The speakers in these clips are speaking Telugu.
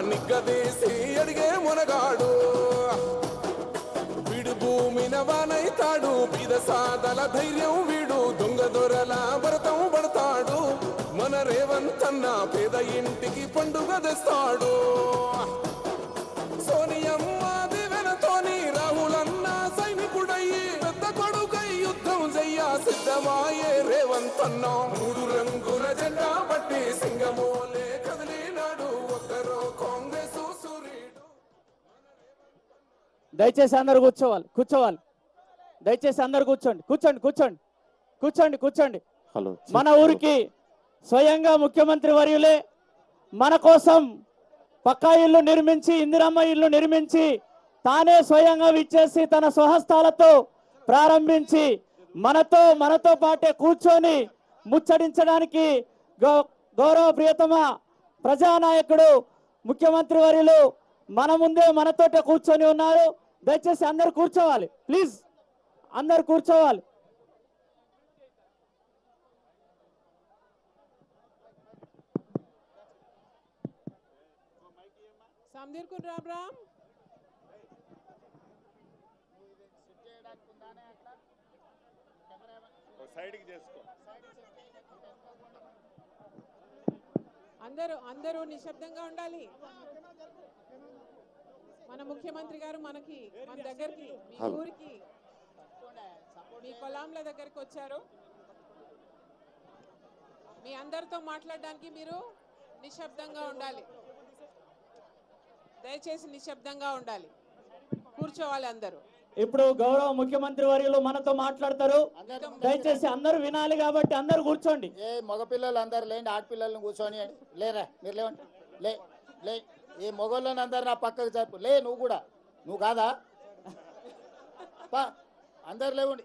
నిగ్గదీసి అడిగే మునగాడు వీడు భూమిన వానైతాడు బీద సాదల ధైర్యం వీడు దొంగ దొరల భరతం పడతాడు మన రేవంతన్న పేద ఇంటికి పండుగ తెస్తాడు సోనియమ్మ దివెనతోని రాహులన్న సైనికుడయ్యి పెద్ద కొడుకై యుద్ధం చెయ్య సిద్ధమాయే రేవంతన్న మూడు రంగుల జెండా పట్టి సింగమోలే కదిలినాడు ఒక్కరో కాంగ్రెస్ సూర్యుడు. దయచేసి అందరు కూర్చోవాలి దయచేసి అందరు కూర్చోండి. హలో, మన ఊరికి స్వయంగా ముఖ్యమంత్రి వర్యులే మన కోసం పక్కా ఇల్లు నిర్మించి ఇందిరమ్మ ఇల్లు నిర్మించి తానే స్వయంగా విచ్చేసి తన స్వహస్తాలతో ప్రారంభించి మనతో పాటే కూర్చొని ముచ్చడించడానికి గౌరవ ప్రియతమ ప్రజానాయకుడు ముఖ్యమంత్రి వర్యులు మన ముందే మనతోటే కూర్చొని ఉన్నారు. దయచేసి అందరు కూర్చోవాలి, ప్లీజ్ అందరు కూర్చోవాలి. సమదీర్కుని రామ్ అందరూ నిశ్శబ్దంగా ఉండాలి. మన ముఖ్యమంత్రి గారు మన దగ్గరికి మీ ఊరికి మీ పొలాంల దగ్గరికి వచ్చారు. మీ అందరితో మాట్లాడడానికి మీరు నిశ్శబ్దంగా ఉండాలి. దయచేసి నిశ్శబ్దంగా ఉండాలి, కూర్చోవాలి అందరూ. ఇప్పుడు గౌరవ ముఖ్యమంత్రి వర్యులు మనతో మాట్లాడతారు. దయచేసి అందరూ వినాలి కాబట్టి అందరూ కూర్చోండి. మగపిల్లలు అందరు లేండి, ఆడపిల్లలను కూర్చొని లేరా మీరు లేవండి. లే ఈ మగోళ్ళని అందరు నా పక్కకు చెప్పు. నువ్వు కూడా నువ్వు కాదా అందరు లేవండి.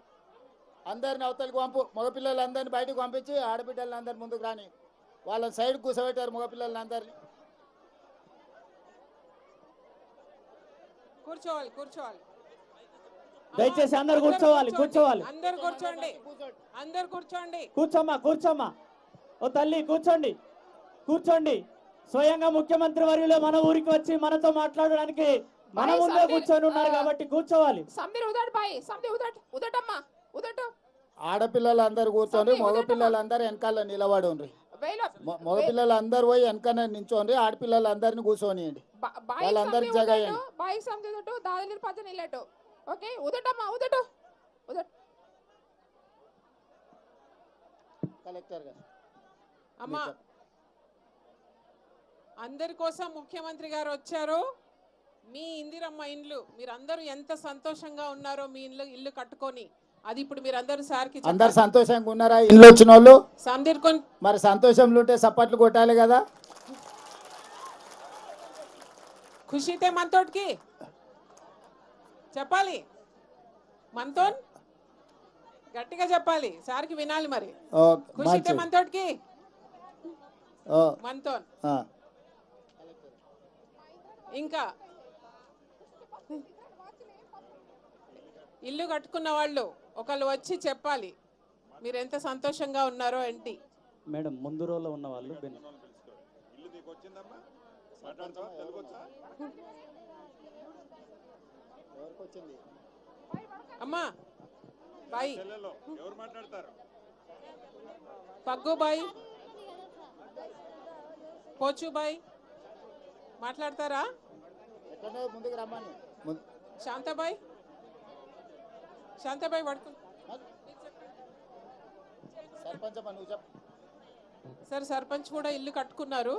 అందరిని అవతలికి పంపు. మగపిల్లలు అందరిని బయటకు పంపించి ఆడబిడ్డలను అందరు ముందుకు రాని. వాళ్ళని సైడ్ కూర్చోబెట్టారు మగపిల్లలని అందరిని. కూర్చోవాలి. దయచేసి అందరు కూర్చోవాలి. అందరు కూర్చోండి. కూర్చోమ్మా ఓ తల్లి కూర్చోండి. స్వయంగా ముఖ్యమంత్రి వర్యులే మన ఊరికి వచ్చి మనతో మాట్లాడడానికి మన ముందే కూర్చొని ఉన్నారు కాబట్టి కూర్చోవాలి. ఆడపిల్లలు అందరు కూర్చోండి, మగపిల్లలు అందరు వెనకాల నిలబడి ఉండ్రి. మగపిల్లలు అందరు పోయి వెనకనే నించోండి, ఆడపిల్లలు అందరిని కూర్చోనియండి. వాళ్ళందరికి జగయండి. కలెక్టర్ గారు అమ్మా, అందరి కోసం ముఖ్యమంత్రి గారు వచ్చారు. మీ ఇందిరమ్మ ఇండ్లు మీరందరూ ఎంత సంతోషంగా ఉన్నారో మీ ఇల్లు కట్టుకొని, అది ఇప్పుడు మీరందరూ సార్కి అందరు సంతోషంగా ఉన్నారా? ఇల్లు వచ్చిన వాళ్ళు మరి సంతోషంలో ఉంటే సప్పట్లు కొట్టాలి కదా. ఖుషీతే మనతోటికి చెప్పాలి, మనతో గట్టిగా చెప్పాలి, సార్కి వినాలి. మరి ఖుషీతే మనతోటికి మనతో ఇంకా ఇల్లు కట్టుకున్న వాళ్ళు ఒకళ్ళు వచ్చి చెప్పాలి మీరు ఎంత సంతోషంగా ఉన్నారో ఏంటి. మేడం ముందు రోజులో ఉన్న వాళ్ళు అమ్మా బాయ్ పగ్గు బాయ్ పోచు బాయ్ మాట్లాడతారా? ముందుకు రమ్మని. శాంతాబాయ్ పడుకో. సార్ సర్పంచ్ కూడా ఇల్లు కట్టుకున్నారు.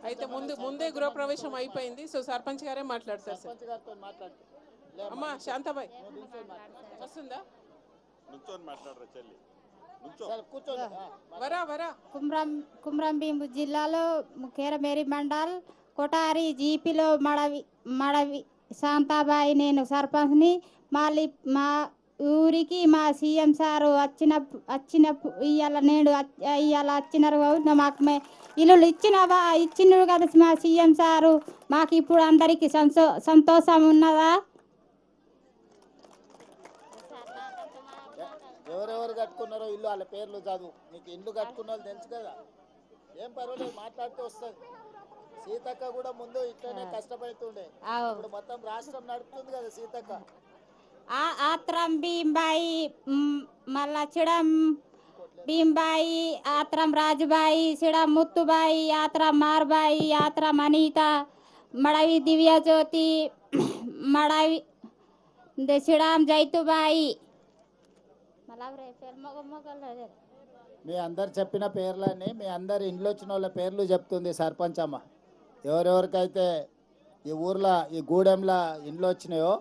అయితే ముందే గృహప్రవేశం అయిపోయింది. సో సర్పంచ్ గారే మాట్లాడతారు సార్. అమ్మా శాంతాబాయ్ వస్తుందా? కుమ్రంభీం జిల్లాలో కేరమేరి మండల్ కొటారి జీపీలో మడవి శాంతాబాయి. నేను సర్పంచ్ని. మా ఊరికి మా సీఎం సారు వచ్చిన ఇవాళ వచ్చినారు. మాకు ఇల్లు ఇచ్చినారు కదా మా సీఎం సారు. మాకు ఇప్పుడు అందరికి సంతోషం ఉన్నదా? ఎవరెవరు కట్టుకున్నారో ఇల్లు వాళ్ళ పేర్లు చదువు. నీకు ఇల్లు కట్టుకున్న వాళ్ళు తెలుసు కదా, ఏం పర్వాలేదు మాట్లాడితే వస్తుంది. సీతక్క కూడా ముందు ఇట్లనే కష్టపడుతుండే, అవు. ఇప్పుడు మొత్తం రాష్ట్రం నడుపుతుంది కదా సీతక్క. ఆత్రం భీంబాయి, మళ్ళా చిడం భీంబాయి, ఆత్రం రాజుబాయి, చిడం ముత్తుబాయి, ఆత్రం మార్బాయి, ఆత్రం అనిత, మడవి దివ్యజ్యోతి, మడవి చిడం జైతుబాయి. మీ అందరు చెప్పిన పేర్లన్నీ మీ అందరు ఇంట్లో వచ్చిన వాళ్ళ పేర్లు చెప్తుంది సర్పంచ్ అమ్మ. ఎవరెవరికైతే ఈ ఊర్లో ఈ గూడెంలో ఇండ్లు వచ్చినాయో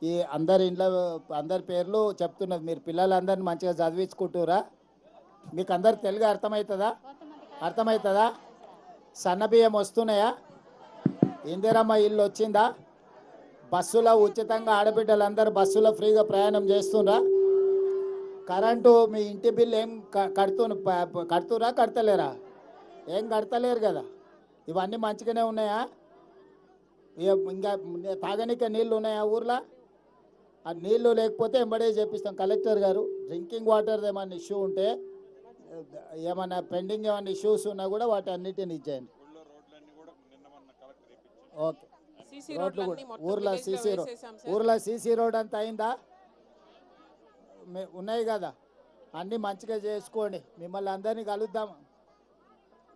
ఈ అందరి పేర్లు చెప్తున్నది. మీరు పిల్లలందరినీ మంచిగా చదివించుకుంటురా? మీకు అందరు తెలుగు అర్థమవుతుందా? సన్నబియ్యం వస్తున్నాయా? ఇందిరమ్మ ఇల్లు వచ్చిందా? బస్సులో ఉచితంగా ఆడబిడ్డలందరూ బస్సులో ఫ్రీగా ప్రయాణం చేస్తుండ్రా? కరెంటు మీ ఇంటి బిల్లు ఏం కడుతురా కడతలేరా? ఏం కడతలేరు కదా. ఇవన్నీ మంచిగానే ఉన్నాయా? ఇంకా తాగనిక నీళ్ళు ఉన్నాయా ఊర్లో? ఆ నీళ్ళు లేకపోతే ఎంబడే చేపిస్తాం. కలెక్టర్ గారు డ్రింకింగ్ వాటర్ ఏమైనా ఇష్యూ ఉంటే, ఏమైనా పెండింగ్ ఏమైనా ఇష్యూస్ ఉన్నా కూడా వాటి అన్నిటిని ఇచ్చేయండి. ఓకే. రోడ్లు కూడా ఊర్లో సీసీ రోడ్ అంతా అయిందా? ఉన్నాయి కదా, అన్నీ మంచిగా చేసుకోండి. మిమ్మల్ని అందరినీ కలుద్దాం.